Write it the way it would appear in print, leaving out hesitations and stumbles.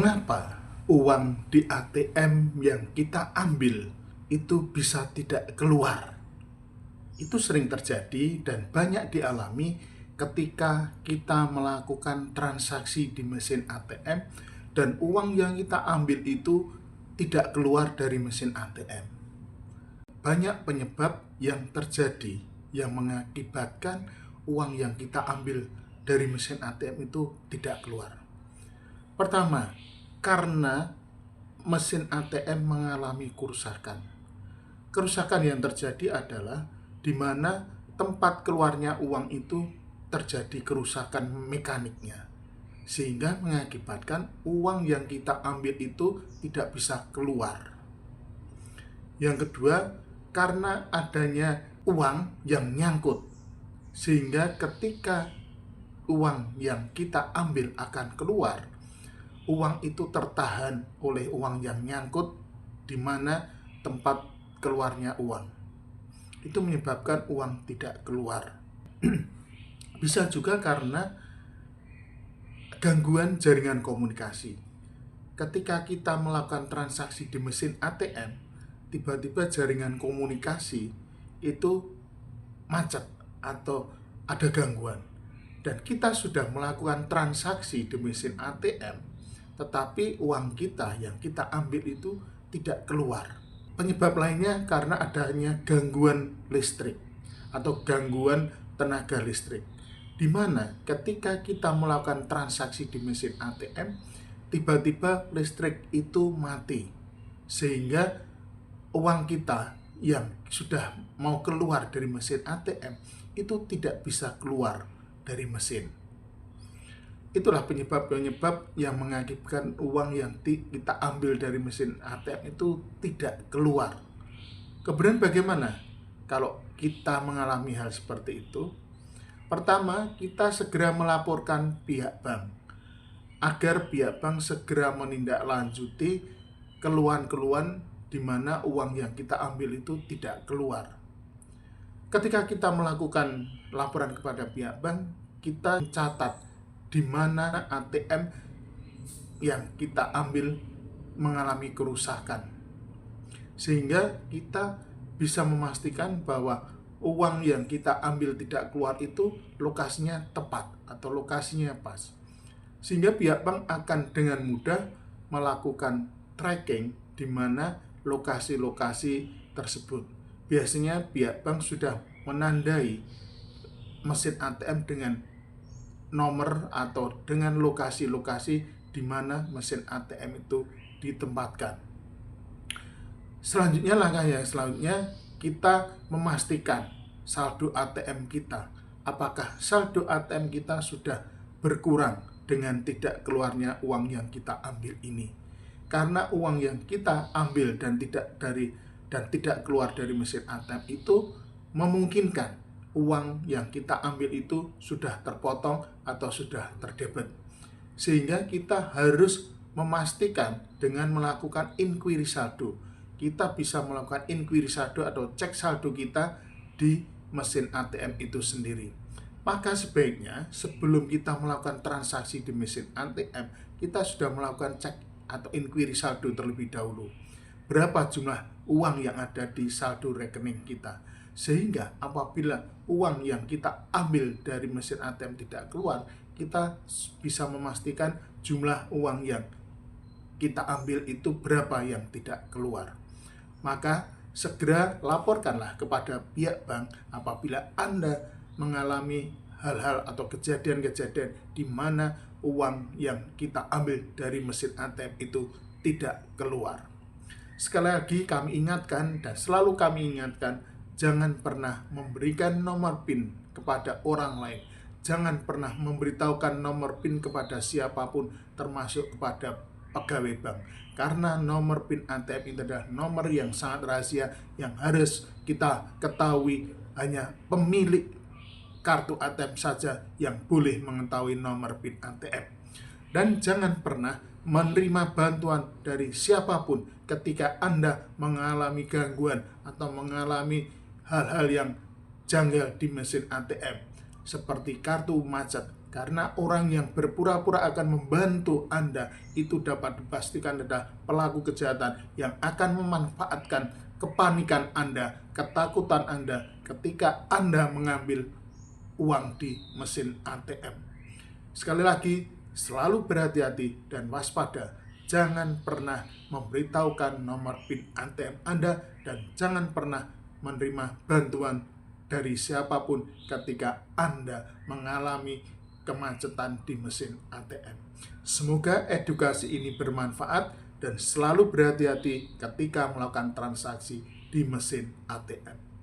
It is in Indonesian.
Mengapa uang di ATM yang kita ambil itu bisa tidak keluar? Itu sering terjadi dan banyak dialami ketika kita melakukan transaksi di mesin ATM dan uang yang kita ambil itu tidak keluar dari mesin ATM. Banyak penyebab yang terjadi yang mengakibatkan uang yang kita ambil dari mesin ATM itu tidak keluar. Pertama, karena mesin ATM mengalami kerusakan. Kerusakan yang terjadi adalah di mana tempat keluarnya uang itu terjadi kerusakan mekaniknya, sehingga mengakibatkan uang yang kita ambil itu tidak bisa keluar. Yang kedua, karena adanya uang yang nyangkut, sehingga ketika uang yang kita ambil akan keluar, uang itu tertahan oleh uang yang nyangkut di mana tempat keluarnya uang. Itu menyebabkan uang tidak keluar. Bisa juga karena gangguan jaringan komunikasi. Ketika kita melakukan transaksi di mesin ATM, tiba-tiba jaringan komunikasi itu macet atau ada gangguan. Dan kita sudah melakukan transaksi di mesin ATM, tetapi uang kita yang kita ambil itu tidak keluar. Penyebab lainnya karena adanya gangguan listrik atau gangguan tenaga listrik, di mana ketika kita melakukan transaksi di mesin ATM, tiba-tiba listrik itu mati, sehingga uang kita yang sudah mau keluar dari mesin ATM itu tidak bisa keluar dari mesin. Itulah penyebab-penyebab yang mengakibatkan uang yang kita ambil dari mesin ATM itu tidak keluar. Kemudian bagaimana kalau kita mengalami hal seperti itu? Pertama, kita segera melaporkan pihak bank agar pihak bank segera menindaklanjuti keluhan-keluhan di mana uang yang kita ambil itu tidak keluar. Ketika kita melakukan laporan kepada pihak bank, kita catat di mana ATM yang kita ambil mengalami kerusakan, sehingga kita bisa memastikan bahwa uang yang kita ambil tidak keluar itu lokasinya tepat atau lokasinya pas, sehingga pihak bank akan dengan mudah melakukan tracking di mana lokasi-lokasi tersebut. Biasanya pihak bank sudah menandai mesin ATM dengan nomor atau dengan lokasi-lokasi di mana mesin ATM itu ditempatkan. Selanjutnya, langkah yang selanjutnya, kita memastikan saldo ATM kita. Apakah saldo ATM kita sudah berkurang dengan tidak keluarnya uang yang kita ambil ini? Karena uang yang kita ambil dan tidak keluar dari mesin ATM itu memungkinkan uang yang kita ambil itu sudah terpotong atau sudah terdebit, sehingga kita harus memastikan dengan melakukan inquiry saldo. Kita bisa melakukan inquiry saldo atau cek saldo kita di mesin ATM itu sendiri. Maka sebaiknya sebelum kita melakukan transaksi di mesin ATM, kita sudah melakukan cek atau inquiry saldo terlebih dahulu. Berapa jumlah uang yang ada di saldo rekening kita, sehingga apabila uang yang kita ambil dari mesin ATM tidak keluar, kita bisa memastikan jumlah uang yang kita ambil itu berapa yang tidak keluar. Maka segera laporkanlah kepada pihak bank apabila Anda mengalami hal-hal atau kejadian-kejadian di mana uang yang kita ambil dari mesin ATM itu tidak keluar. Sekali lagi kami ingatkan dan selalu kami ingatkan, jangan pernah memberikan nomor PIN kepada orang lain. Jangan pernah memberitahukan nomor PIN kepada siapapun, termasuk kepada pegawai bank. Karena nomor PIN ATM itu adalah nomor yang sangat rahasia, yang harus kita ketahui. Hanya pemilik kartu ATM saja yang boleh mengetahui nomor PIN ATM. Dan jangan pernah menerima bantuan dari siapapun ketika Anda mengalami gangguan atau mengalami hal-hal yang janggal di mesin ATM, seperti kartu macet, Karena orang yang berpura-pura akan membantu Anda itu dapat dipastikan adalah pelaku kejahatan yang akan memanfaatkan kepanikan Anda, ketakutan Anda ketika Anda mengambil uang di mesin ATM. Sekali lagi, selalu berhati-hati dan waspada. Jangan pernah memberitahukan nomor PIN ATM Anda dan jangan pernah menerima bantuan dari siapapun ketika Anda mengalami kemacetan di mesin ATM. Semoga edukasi ini bermanfaat dan selalu berhati-hati ketika melakukan transaksi di mesin ATM.